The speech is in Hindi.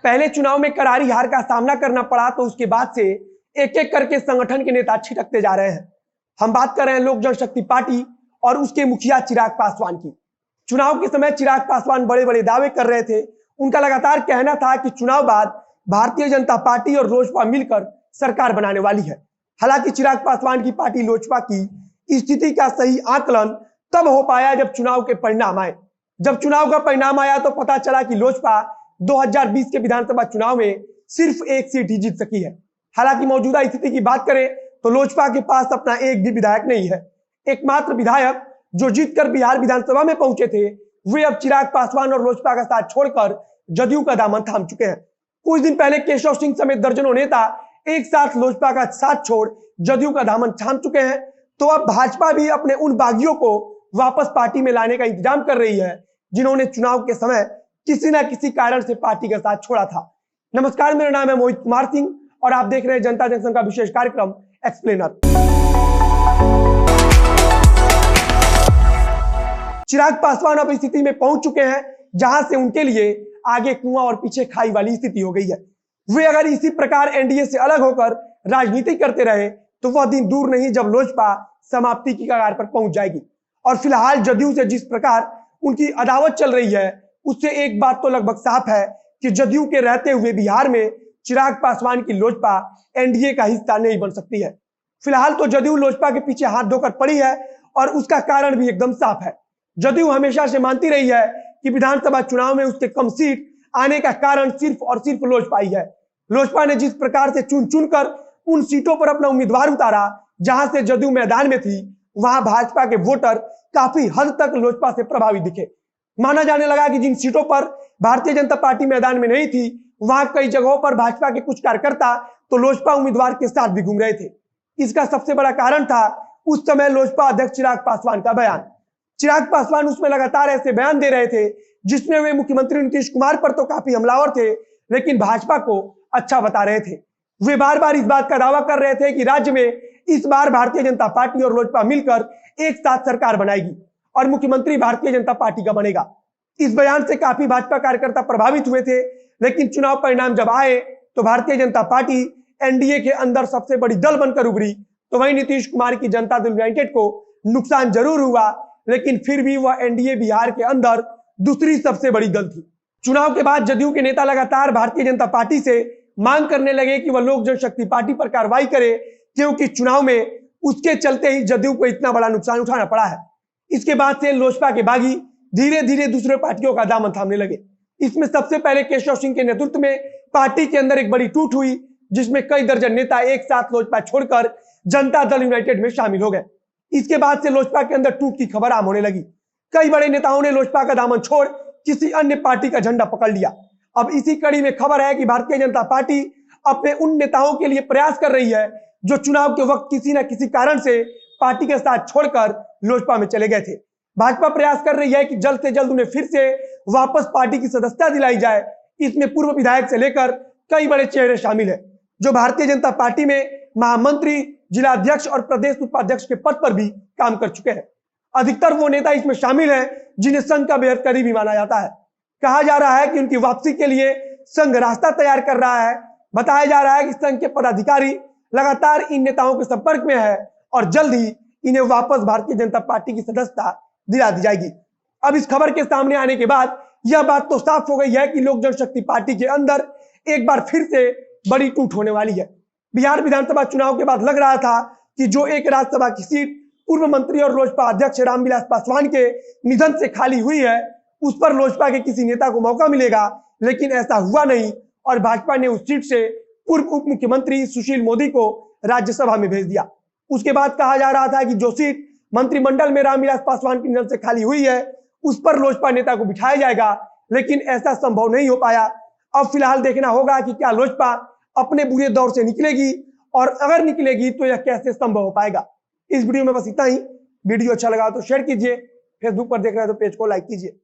पहले चुनाव में करारी हार का सामना करना पड़ा तो उसके बाद से एक एक करके संगठन के नेता छिटकते जा रहे हैं। हम बात कर रहे हैं लोक जनशक्ति पार्टी और उसके मुखिया चिराग पासवान की। चुनाव के समय चिराग पासवान बड़े बड़े दावे कर रहे थे। उनका लगातार कहना था कि चुनाव बाद भारतीय जनता पार्टी और लोजपा मिलकर सरकार बनाने वाली है। हालांकि चिराग पासवान की पार्टी लोजपा की स्थिति का सही आकलन तब हो पाया जब चुनाव के परिणाम आए। जब चुनाव का परिणाम आया तो पता चला कि लोजपा 2020 के विधानसभा चुनाव में सिर्फ एक सीट ही जीत सकी है। हालांकि मौजूदा स्थिति की बात करें तो लोजपा के पास अपना एक भी विधायक नहीं है। एकमात्र विधायक जो जीतकर बिहार विधानसभा में पहुंचे थे वे अब चिराग पासवान और लोजपा का साथ छोड़कर जदयू का दामन थाम चुके हैं। कुछ दिन पहले केशव सिंह समेत दर्जनों नेता एक साथ लोजपा का साथ छोड़ जदयू का दामन थाम चुके हैं। तो अब भाजपा भी अपने उन बागियों को वापस पार्टी में लाने का इंतजाम कर रही है जिन्होंने चुनाव के समय किसी न किसी कारण से पार्टी का साथ छोड़ा था। नमस्कार, मेरा नाम है मोहित कुमार सिंह और आप देख रहे हैं जनता जंक्शन का विशेष कार्यक्रम एक्सप्लेनर। चिराग पासवान अब स्थिति में पहुंच चुके हैं जहां से उनके लिए आगे कुआं और पीछे खाई वाली स्थिति हो गई है। वे अगर इसी प्रकार एनडीए से अलग होकर राजनीति करते रहे तो वह दिन दूर नहीं जब लोजपा समाप्ति की कगार पर पहुंच जाएगी। और फिलहाल जदयू से जिस प्रकार उनकी अदावत चल रही है उससे एक बात तो लगभग साफ है कि जदयू के रहते हुए बिहार में चिराग पासवान की लोजपा एनडीए का हिस्सा नहीं बन सकती है। फिलहाल तो जदयू लोजपा के पीछे हाथ धोकर पड़ी है और उसका कारण भी एकदम साफ है। जदयू हमेशा से मानती रही है कि विधानसभा चुनाव में उसके कम सीट आने का कारण सिर्फ और सिर्फ लोजपा ही है। लोजपा ने जिस प्रकार से चुन चुनकर उन सीटों पर अपना उम्मीदवार उतारा जहां से जदयू मैदान में थी, वहां भाजपा के वोटर काफी हद तक लोजपा से प्रभावित दिखे। माना जाने लगा कि जिन सीटों पर भारतीय जनता पार्टी मैदान में नहीं थी वहां कई जगहों पर भाजपा के कुछ कार्यकर्ता तो लोजपा उम्मीदवार के साथ भी घूम रहे थे। इसका सबसे बड़ा कारण था उस समय लोजपा अध्यक्ष चिराग पासवान का बयान। चिराग पासवान उसमें लगातार ऐसे बयान दे रहे थे जिसमें वे मुख्यमंत्री नीतीश कुमार पर तो काफी हमलावर थे लेकिन भाजपा को अच्छा बता रहे थे। वे बार बार इस बात का दावा कर रहे थे कि राज्य में इस बार भारतीय जनता पार्टी और लोजपा मिलकर एक साथ सरकार बनाएगी और मुख्यमंत्री भारतीय जनता पार्टी का बनेगा। इस बयान से काफी भाजपा कार्यकर्ता प्रभावित हुए थे लेकिन चुनाव परिणाम जब आए तो भारतीय जनता पार्टी एनडीए के अंदर सबसे बड़ी दल बनकर उभरी। तो वहीं नीतीश कुमार की जनता दल यूनाइटेड को नुकसान जरूर हुआ लेकिन फिर भी वह एनडीए बिहार के अंदर दूसरी सबसे बड़ी दल थी। चुनाव के बाद जदयू के नेता लगातार भारतीय जनता पार्टी से मांग करने लगे कि वह लोक जनशक्ति पार्टी पर कार्रवाई करे क्योंकि चुनाव में उसके चलते ही जदयू को इतना बड़ा नुकसान उठाना पड़ा है। इसके बाद से लोजपा के बागी धीरे धीरे दूसरे पार्टियों का दामन थामने लगे। इसमें सबसे पहले केशव सिंह के नेतृत्व में पार्टी के अंदर एक बड़ी टूट हुई जिसमें कई दर्जन नेता एक साथ लोजपा छोड़कर जनता दल यूनाइटेड में शामिल हो गए। इसके बाद से लोजपा के अंदर टूट की खबर आम होने लगी। कई बड़े नेताओं ने लोजपा का दामन छोड़ किसी अन्य पार्टी का झंडा पकड़ लिया। अब इसी कड़ी में खबर है कि भारतीय जनता पार्टी अपने उन नेताओं के लिए प्रयास कर रही है जो चुनाव के वक्त किसी न किसी कारण से पार्टी के साथ छोड़कर लोजपा में चले गए थे। भाजपा प्रयास कर रही है कि जल्द से जल्द उन्हें फिर से वापस पार्टी की सदस्यता दिलाई जाए। इसमें पूर्व विधायक से लेकर कई बड़े चेहरे शामिल हैं जो भारतीय जनता पार्टी में महामंत्री, जिला अध्यक्ष और प्रदेश उपाध्यक्ष के पद पर भी काम कर चुके हैं। अधिकतर वो नेता इसमें शामिल हैं जिन्हें संघ का बेहद करीबी माना जाता है। कहा जा रहा है कि उनकी वापसी के लिए संघ रास्ता तैयार कर रहा है। बताया जा रहा है कि संघ के पदाधिकारी लगातार इन नेताओं के संपर्क में है और जल्द ही इन्हें वापस भारतीय जनता पार्टी की सदस्यता दिला दी जाएगी। अब इस खबर के सामने आने के बाद यह बात तो साफ हो गई है कि लोक जनशक्ति पार्टी के अंदर एक बार फिर से बड़ी टूट होने वाली है। बिहार विधानसभा चुनाव के बाद लग रहा था कि जो एक राज्यसभा की सीट पूर्व मंत्री और लोजपा अध्यक्ष रामविलास पासवान के निधन से खाली हुई है उस पर लोजपा के किसी नेता को मौका मिलेगा, लेकिन ऐसा हुआ नहीं और भाजपा ने उस सीट से पूर्व उप मुख्यमंत्री सुशील मोदी को राज्यसभा में भेज दिया। उसके बाद कहा जा रहा था कि जो सीट मंत्रिमंडल में रामविलास पासवान के निधन से खाली हुई है उस पर लोजपा नेता को बिठाया जाएगा, लेकिन ऐसा संभव नहीं हो पाया। अब फिलहाल देखना होगा कि क्या लोजपा अपने बुरे दौर से निकलेगी और अगर निकलेगी तो यह कैसे संभव हो पाएगा। इस वीडियो में बस इतना ही। वीडियो अच्छा लगा तो शेयर कीजिए, फेसबुक पर देख रहे हैं तो पेज को लाइक कीजिए।